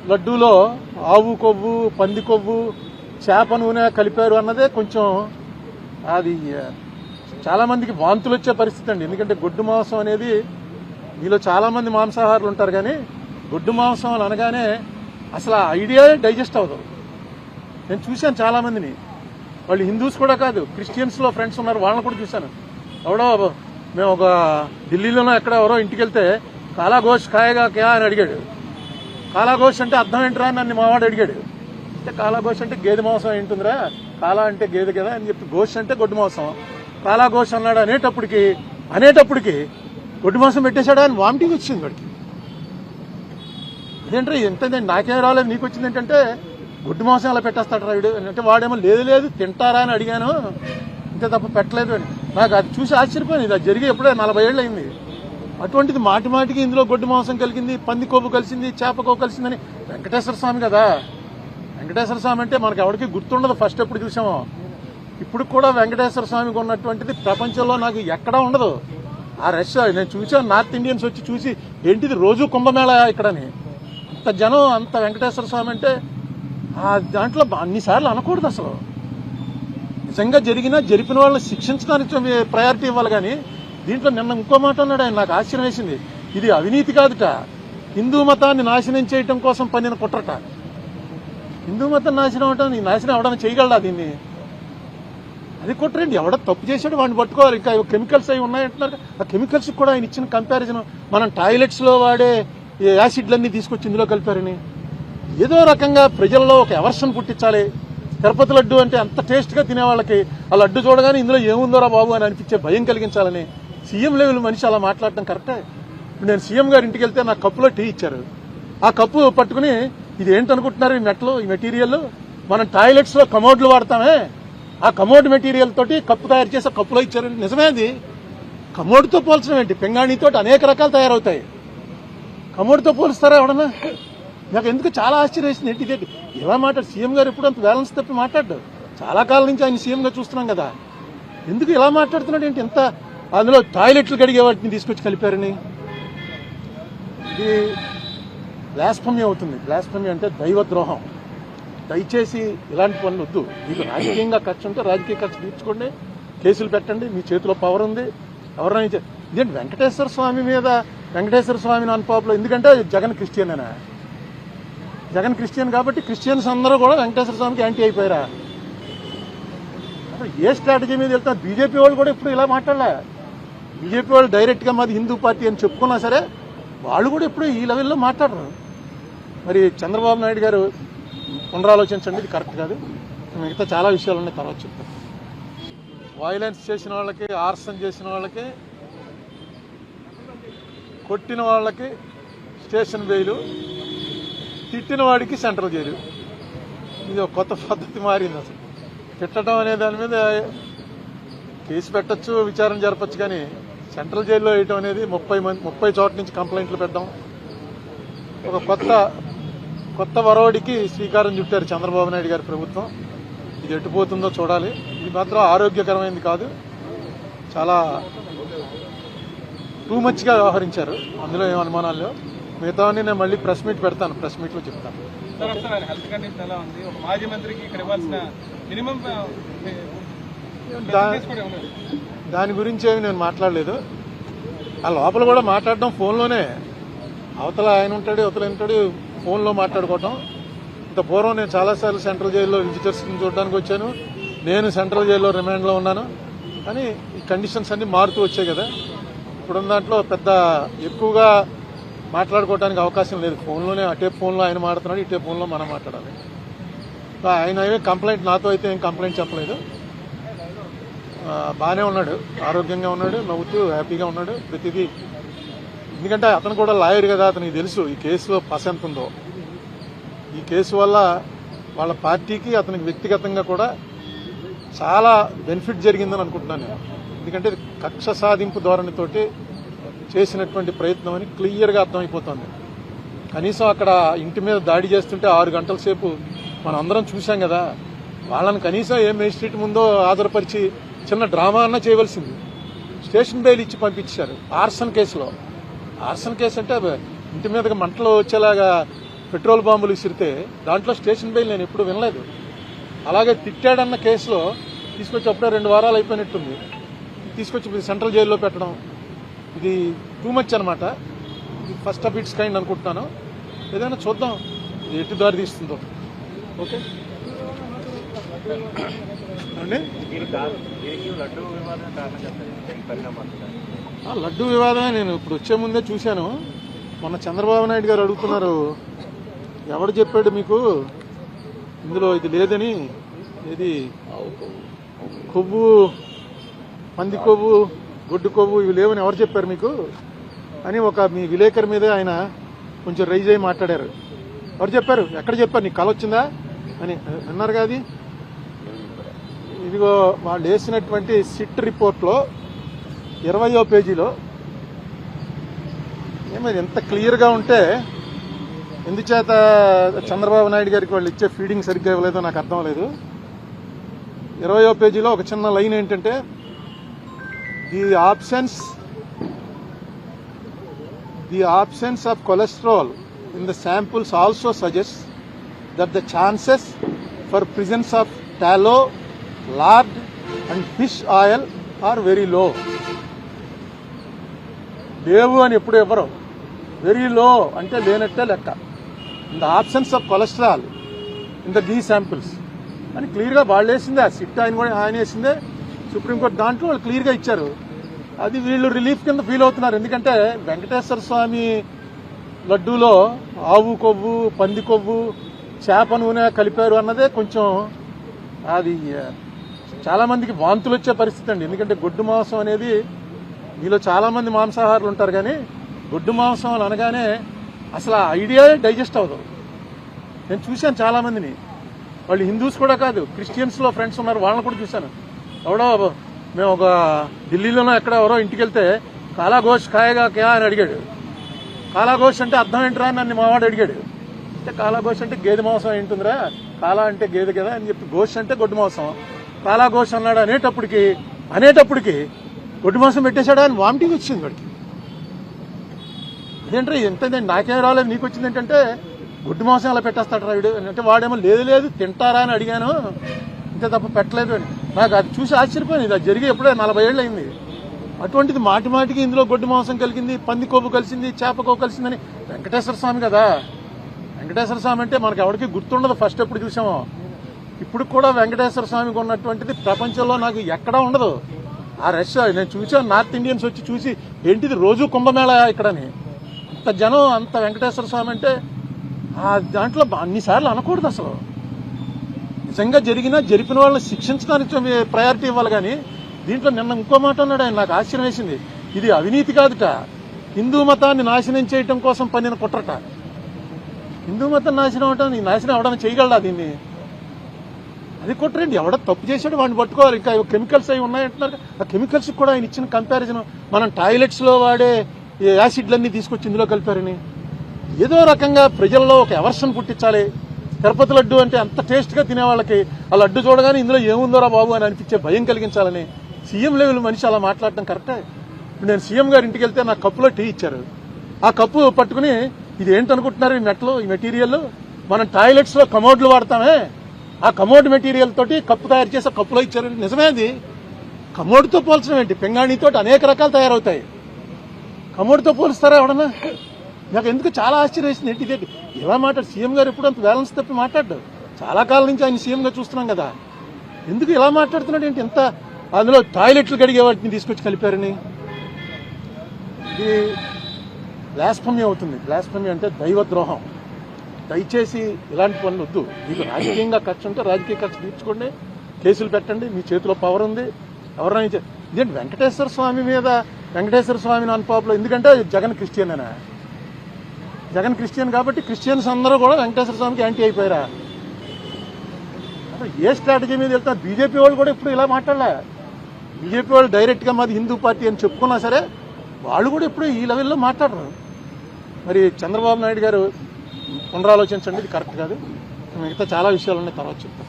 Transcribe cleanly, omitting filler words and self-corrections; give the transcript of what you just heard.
లడ్డూలో ఆవు కొవ్వు, పంది కొవ్వు, చేప నూనె కలిపారు అన్నదే కొంచెం అది చాలా మందికి వాంతులు వచ్చే పరిస్థితి అండి. ఎందుకంటే గొడ్డు మాంసం అనేది మీలో చాలా మంది మాంసాహారులు ఉంటారు, కానీ గొడ్డు మాంసం అని అనగానే అసలు ఆ ఐడియా డైజెస్ట్ అవ్వదు. నేను చూశాను చాలా మందిని, వాళ్ళు హిందూస్ కూడా కాదు, క్రిస్టియన్స్లో ఫ్రెండ్స్ ఉన్నారు, వాళ్ళని కూడా చూశాను. ఎవడో మేము ఒక ఢిల్లీలోనో ఎక్కడ ఎవరో ఇంటికి వెళ్తే కాలా గోష్ ఖాయేగా క్యా అని అడిగాడు. కాలా గోష్ అంటే అర్థం ఏంట్రా అని నన్ను మావాడు అడిగాడు. అంటే కాలా గోష్ అంటే గేదె మాంసం ఏంటుందిరా, కాలా అంటే గేదె కదా అని చెప్పి, గోష్ అంటే గొడ్డు మాంసం, కాలా గోష్ అన్నాడు. అనేటప్పటికి గొడ్డు మాంసం పెట్టేశాడా అని వామిటింగ్ వచ్చింది వాడికి. అదేంట్రా ఎంతైందండి, నాకేం రాలేదు నీకు వచ్చింది ఏంటంటే గొడ్డు మాంసం అలా పెట్టేస్తాడు రాయుడు అంటే, వాడేమో లేదు తింటారా అని అడిగాను, ఇంతే తప్ప పెట్టలేదు అని. నాకు అది చూసి ఆశ్చర్యపోయింది. ఇది జరిగి ఎప్పుడే 40 ఏళ్ళు అయింది. అటువంటిది మాటికి ఇందులో గొడ్డు మాంసం కలిగింది, పంది కొవ్వు కలిసింది, చేప కొవ్వు కలిసిందని. వెంకటేశ్వర స్వామి కదా, వెంకటేశ్వర స్వామి అంటే మనకి ఎవరికి గుర్తుండదు ఫస్ట్ ఎప్పుడు చూసామో. ఇప్పుడు కూడా వెంకటేశ్వర స్వామికి ఉన్నటువంటిది ప్రపంచంలో నాకు ఎక్కడా ఉండదు. ఆ రష్ నేను చూసాను, నార్త్ ఇండియన్స్ వచ్చి చూసి ఏంటిది రోజు కుంభమేళ ఇక్కడని. అంత జనం, అంత వెంకటేశ్వర స్వామి అంటే ఆ దాంట్లో అన్నిసార్లు అనకూడదు అసలు. నిజంగా జరిపిన వాళ్ళని శిక్షించడానికి ప్రయారిటీ ఇవ్వాలి. కానీ దీంట్లో నిన్న ఇంకో మాట అన్నాడు ఆయన, నాకు ఆశ్చర్యం వేసింది. ఇది అవినీతి కాదుట, హిందూ మతాన్ని నాశనం చేయటం కోసం పన్నిన కుట్రట. హిందూ మతం నాశనం అవటం, నాశనం అవడం చేయగలడా దీన్ని? అది కుట్రండి. ఎవడో తప్పు చేశాడు వాడిని పట్టుకోవాలి. ఇంకా కెమికల్స్ అవి ఉన్నాయంటున్నారు, ఆ కెమికల్స్ కూడా ఆయన ఇచ్చిన కంపారిజన్, మనం టాయిలెట్స్ లో వాడే యాసిడ్లన్నీ తీసుకొచ్చి ఇందులో కలిపారని. ఏదో రకంగా ప్రజల్లో ఒక ఎవర్షన్ పుట్టించాలి. తిరుపతి లడ్డు అంటే అంత టేస్ట్గా తినే వాళ్ళకి ఆ లడ్డు చూడగానే ఇందులో ఏముందోరా బాబు అని అనిపించే భయం కలిగించాలని సీఎం లెవెల్ మనిషి అలా మాట్లాడటం కరెక్టే. ఇప్పుడు నేను సీఎం గారి ఇంటికి వెళ్తే నాకు కప్పులో టీ ఇచ్చారు. ఆ కప్పు పట్టుకుని ఇది ఏంటనుకుంటున్నారు ఈ మెట్లు, ఈ మెటీరియల్ మనం టాయిలెట్స్ లో కమోడ్లు వాడతామే, ఆ కమోడ్ మెటీరియల్ తోటి కప్పు తయారు చేసి కప్పులో ఇచ్చారు. నిజమే, అది కమోడ్తో పోల్చడం ఏంటి? పింగాణితో అనేక రకాలు తయారవుతాయి, కమోడ్తో పోలుస్తారా ఎవడన్నా? నాకు ఎందుకు చాలా ఆశ్చర్యం వేసింది. ఏంటి ఇలా మాట్లాడు సీఎం గారు? ఎప్పుడు అంత బ్యాలెన్స్ తప్పి మాట్లాడు. చాలా కాలం నుంచి ఆయన సీఎంగా చూస్తున్నాం కదా, ఎందుకు ఇలా మాట్లాడుతున్నాడు ఏంటి? ఎంత అందులో టాయిలెట్లు కడిగే వాటిని తీసుకొచ్చి కలిపారని. ఇది బ్లాస్ఫమీ అవుతుంది. బ్లాస్ఫమీ అంటే దైవద్రోహం. దయచేసి ఇలాంటి పనులు వద్దు. మీకు రాజకీయంగా ఖర్చు ఉంటే రాజకీయ ఖర్చు తీర్చుకోండి, కేసులు పెట్టండి, మీ చేతిలో పవర్ ఉంది. ఎవరైనా ఇదేంటి వెంకటేశ్వర స్వామి మీద వెంకటేశ్వర స్వామిని అన్పాపులో, ఎందుకంటే జగన్ క్రిస్టియన్ అనా? జగన్ క్రిస్టియన్ కాబట్టి క్రిస్టియన్స్ అందరూ కూడా వెంకటేశ్వర స్వామికి యాంటీ అయిపోయారా? అసలు ఏ స్ట్రాటజీ మీద వెళ్తారు? బీజేపీ వాళ్ళు కూడా ఇప్పుడు ఇలా మాట్లాడలే. బీజేపీ వాళ్ళు డైరెక్ట్గా మాది హిందూ పార్టీ అని చెప్పుకున్నా సరే వాళ్ళు కూడా ఎప్పుడు ఈ లెవెల్లో మాట్లాడరు. మరి చంద్రబాబు నాయుడు గారు పునరాలోచించండి, ఇది కరెక్ట్ కాదు. మిగతా చాలా విషయాలు ఉన్నాయి, తర్వాత చెప్తాను. వైలెన్స్ చేసిన వాళ్ళకి, ఆర్సన్ చేసిన వాళ్ళకి, కొట్టిన వాళ్ళకి స్టేషన్ బెయిలు, తిట్టిన వాడికి సెంట్రల్ జైలు. ఇది ఒక కొత్త పద్ధతి మారింది. అసలు తిట్టడం అనే దాని మీద కేసు పెట్టచ్చు, విచారణ జరపచ్చు, కానీ సెంట్రల్ జైల్లో వేయటం అనేది 30 చోట్ల నుంచి కంప్లైంట్లు పెట్టడం, ఒక కొత్త వరవడికి శ్రీకారం చుట్టారు చంద్రబాబు నాయుడు గారి ప్రభుత్వం. ఇది ఎట్టుపోతుందో చూడాలి. ఇది మాత్రం ఆరోగ్యకరమైనది కాదు, చాలా టూ మచ్గా వ్యవహరించారు, అందులో ఏం అనుమానాలు లేవు. మిగతావన్నీ నేను మళ్ళీ ప్రెస్ మీట్ పెడతాను, ప్రెస్ మీట్లో చెప్తాను. దాని గురించి ఏమి నేను మాట్లాడలేదు. ఆ లోపల కూడా మాట్లాడడం ఫోన్లోనే, అవతల ఆయన ఉంటాడు, అవతల ఉంటాడు, ఫోన్లో మాట్లాడుకోవటం. ఇంత పూర్వం నేను చాలాసార్లు సెంట్రల్ జైల్లో విజిటర్స్ని చూడడానికి వచ్చాను, నేను సెంట్రల్ జైల్లో రిమాండ్లో ఉన్నాను. కానీ ఈ కండిషన్స్ అన్నీ మారుతూ వచ్చాయి కదా, ఇప్పుడున్న దాంట్లో పెద్ద ఎక్కువగా మాట్లాడుకోవడానికి అవకాశం లేదు. ఫోన్లోనే, అటే ఫోన్లో ఆయన మాట్లాడుతున్నాడు, ఇటే ఫోన్లో మనం మాట్లాడాలి. ఆయన ఏమీ కంప్లైంట్, నాతో అయితే ఏం కంప్లైంట్ చెప్పలేదు. బాగానే ఉన్నాడు, ఆరోగ్యంగా ఉన్నాడు, నవ్వుతూ హ్యాపీగా ఉన్నాడు ప్రతిదీ. ఎందుకంటే అతను కూడా లాయర్ కదా, అతనికి తెలుసు ఈ కేసులో పస ఎంత ఉందో. ఈ కేసు వల్ల వాళ్ళ పార్టీకి, అతనికి వ్యక్తిగతంగా కూడా చాలా బెనిఫిట్ జరిగిందని అనుకుంటున్నాను నేను. ఎందుకంటే కక్ష సాధింపు ధోరణితోటి చేసినటువంటి ప్రయత్నం అని క్లియర్గా అర్థమైపోతుంది. కనీసం అక్కడ ఇంటి మీద దాడి చేస్తుంటే 6 గంటల సేపు మనం అందరం చూసాం కదా, వాళ్ళని కనీసం ఏ మేజిస్ట్రేట్ ముందో ఆధారపరిచి చిన్న డ్రామా అన్నా చేయవలసింది. స్టేషన్ బెయిల్ ఇచ్చి పంపించారు ఆర్సన్ కేసులో. ఆర్సన్ కేసు అంటే ఇంటి మీదకి మంటలు వచ్చేలాగా పెట్రోల్ బాంబులు విసిరితే దాంట్లో స్టేషన్ బెయిల్ నేను ఎప్పుడు వినలేదు. అలాగే తిట్టాడన్న కేసులో తీసుకొచ్చి అప్పుడే 2 వారాలు అయిపోయినట్టుంది, తీసుకొచ్చి సెంట్రల్ జైల్లో పెట్టడం ఇది టూ మచ్ అనమాట. ఇది ఫస్ట్ ఆఫ్ ఇట్స్ కైండ్ అనుకుంటున్నాను. ఏదైనా చూద్దాం ఇది ఎటు దారి తీస్తుందో. ఓకే అండి. లడ్డు వివాదమే నేను ఇప్పుడు వచ్చే ముందే చూశాను. మొన్న చంద్రబాబు నాయుడు గారు అడుగుతున్నారు, ఎవడు చెప్పాడు మీకు ఇందులో ఇది లేదని, ఇది కొవ్వు, పంది కొవ్వు, గొడ్డు కొవ్వు ఇవి లేవని ఎవరు చెప్పారు మీకు అని ఒక మీ విలేకరి మీద ఆయన కొంచెం రైజ్ అయ్యి మాట్లాడారు. ఎవరు చెప్పారు, ఎక్కడ చెప్పారు, నీకు కళ వచ్చిందా అని అన్నారు కాదు. ఇదిగో వాళ్ళు వేసినటువంటి సిట్ రిపోర్ట్లో 20వ పేజీలో ఏమైంది ఎంత క్లియర్గా ఉంటే, ఎందుచేత చంద్రబాబు నాయుడు గారికి వాళ్ళు ఇచ్చే ఫీడింగ్ సరిగ్గా ఇవ్వలేదో నాకు అర్థం లేదు. 20వ పేజీలో ఒక చిన్న లైన్ ఏంటంటే, the absence of cholesterol in the samples also suggests that the chances for presence of tallow, lard and fish oil are very low. లేవు అని ఎప్పుడు ఎవరు, వెరీ లో అంటే లేనట్టే లెక్క. In the absence of cholesterol in the ghee samples అని క్లియర్గా వాళ్ళు వేసిందే. ఆ సిట్ ఆయన వేసిందే, సుప్రీంకోర్టు దాంట్లో వాళ్ళు క్లియర్గా ఇచ్చారు. అది వీళ్ళు రిలీఫ్ కింద ఫీల్ అవుతున్నారు. ఎందుకంటే వెంకటేశ్వర స్వామి లడ్డూలో ఆవు కొవ్వు, పంది కొవ్వు, చేప నూనె కలిపారు అన్నదే కొంచెం అది చాలామందికి వాంతులు వచ్చే పరిస్థితి అండి. ఎందుకంటే గొడ్డు మాంసం అనేది, మీలో చాలామంది మాంసాహారులు ఉంటారు కానీ గొడ్డు మాంసం అని అనగానే అసలు ఆ ఐడియా డైజెస్ట్ అవ్వదు. నేను చూశాను చాలామందిని, వాళ్ళు హిందూస్ కూడా కాదు, క్రిస్టియన్స్లో ఫ్రెండ్స్ ఉన్నారు, వాళ్ళని కూడా చూశాను. ఎవడో మేము ఒక ఢిల్లీలోనో ఎక్కడ ఎవరో ఇంటికి వెళ్తే కాలా గోష్ ఖాయేగా క్యా అని అడిగాడు. కాలా గోష్ అంటే అర్థం ఏంట్రా అని నన్ను మావాడు అడిగాడు. అంటే కాలా గోష్ అంటే గేదె మాంసం ఏంటుందిరా, కాలా అంటే గేదె కదా అని చెప్పి, గోష్ అంటే గొడ్డు మాంసం, కాలా గోష్ అన్నాడు. అనేటప్పటికి గొడ్డు మాంసం పెట్టేశాడా అని వామిటింగ్ వచ్చింది వాడికి. అదేంట్రా ఎంతైందండి, నాకేం రాలేదు నీకు వచ్చింది ఏంటంటే గొడ్డు మాంసం అలా పెట్టేస్తాడు రాయుడు అంటే, వాడేమో లేదు తింటారా అని అడిగాను, ఇంతే తప్ప పెట్టలేదు అని. నాకు అది చూసి ఆశ్చర్యపోయింది. ఇది జరిగి ఎప్పుడే 40 ఏళ్ళు అయింది. అటువంటిది మాటికి ఇందులో గొడ్డు మాంసం కలిగింది, పంది కొవ్వు కలిసింది, చేప కొవ్వు కలిసిందని. వెంకటేశ్వర స్వామి కదా, వెంకటేశ్వర స్వామి అంటే మనకి ఎవరికి గుర్తుండదు ఫస్ట్ ఎప్పుడు చూసామో. ఇప్పుడు కూడా వెంకటేశ్వర స్వామికి ఉన్నటువంటిది ప్రపంచంలో నాకు ఎక్కడా ఉండదు. ఆ రష్ నేను చూసాను, నార్త్ ఇండియన్స్ వచ్చి చూసి ఏంటిది రోజు కుంభమేళ ఇక్కడని. అంత జనం, అంత వెంకటేశ్వర స్వామి అంటే ఆ దాంట్లో అన్నిసార్లు అనకూడదు అసలు. నిజంగా జరిపిన వాళ్ళని శిక్షించడానికి ప్రయారిటీ ఇవ్వాలి. కానీ దీంట్లో నిన్న ఇంకో మాట అన్నాడు ఆయన, నాకు ఆశ్చర్యం వేసింది. ఇది అవినీతి కాదుట, హిందూ మతాన్ని నాశనం చేయటం కోసం పన్నిన కుట్రట. హిందూ మతం నాశనం అవటం, నాశనం అవడానికి చేయగలడా దీన్ని? అది కుట్రండి. ఎవడో తప్పు చేశాడు వాడిని పట్టుకోవాలి. ఇంకా కెమికల్స్ అవి ఉన్నాయంటున్నారు. ఆ కెమికల్స్ కూడా ఆయన ఇచ్చిన కంపారిజన్, మనం టాయిలెట్స్లో వాడే యాసిడ్లన్నీ తీసుకొచ్చి ఇందులో కలిపారని, ఏదో రకంగా ప్రజల్లో ఒక ఎవర్షన్ పుట్టించాలి. తిరుపతి లడ్డు అంటే అంత టేస్ట్గా తినే వాళ్ళకి ఆ లడ్డు చూడగానే ఇందులో ఏముందోరా బాబు అని అనిపించే భయం కలిగించాలని సీఎం లెవెల్ మనిషి అలా మాట్లాడటం కరెక్టే. ఇప్పుడు నేను సీఎం గారి ఇంటికి వెళ్తే నాకు కప్పులో టీ ఇచ్చారు. ఆ కప్పు పట్టుకుని ఇది ఏంటనుకుంటున్నారు ఈ మెట్లు, ఈ మెటీరియల్ మనం టాయిలెట్స్లో కమోడ్లు వాడతామే, ఆ కమోడ్ మెటీరియల్ తోటి కప్పు తయారు చేసి కప్పులో ఇచ్చారు. నిజమే, అది కమోడ్తో పోల్చడం ఏంటి? పింగాణితో అనేక రకాలు తయారవుతాయి, కమోడ్తో పోలుస్తారా ఎవడన్నా? నాకు ఎందుకు చాలా ఆశ్చర్యం వేసింది. ఏంటి ఇదేంటి ఇలా మాట్లాడు సీఎం గారు? ఎప్పుడు అంత బ్యాలెన్స్ తప్పి మాట్లాడ్డాడు. చాలా కాలం నుంచి ఆయన సీఎంగా చూస్తున్నాం కదా, ఎందుకు ఇలా మాట్లాడుతున్నాడు ఏంటి? ఎంత అందులో టాయిలెట్లు కడిగే వాటిని తీసుకొచ్చి కలిపారని. ఇది బ్లాస్ఫమీ అవుతుంది. బ్లాస్ఫమీ అంటే దైవద్రోహం. దయచేసి ఇలాంటి పనులు వద్దు. మీకు రాజకీయంగా ఖర్చు ఉంటే రాజకీయ ఖర్చు తీర్చుకోండి, కేసులు పెట్టండి, మీ చేతిలో పవర్ ఉంది. ఎవరైనా ఇదేంటి వెంకటేశ్వర స్వామి మీద, వెంకటేశ్వర స్వామిని అన్పాపులో, ఎందుకంటే జగన్ క్రిస్టియన్ అనా? జగన్ క్రిస్టియన్ కాబట్టి క్రిస్టియన్స్ అందరూ కూడా వెంకటేశ్వర స్వామికి యాంటీ అయిపోయారా? అసలు ఏ స్ట్రాటజీ మీద వెళ్తున్నారు? బీజేపీ వాళ్ళు కూడా ఇప్పుడు ఇలా మాట్లాడలే. బీజేపీ వాళ్ళు డైరెక్ట్గా మాది హిందూ పార్టీ అని చెప్పుకున్నా సరే వాళ్ళు కూడా ఎప్పుడు ఈ లెవెల్లో మాట్లాడరు. మరి చంద్రబాబు నాయుడు గారు పునరాలోచించండి, ఇది కరెక్ట్ కాదు. మిగతా చాలా విషయాలు ఉన్నాయి, తర్వాత చెప్తాను.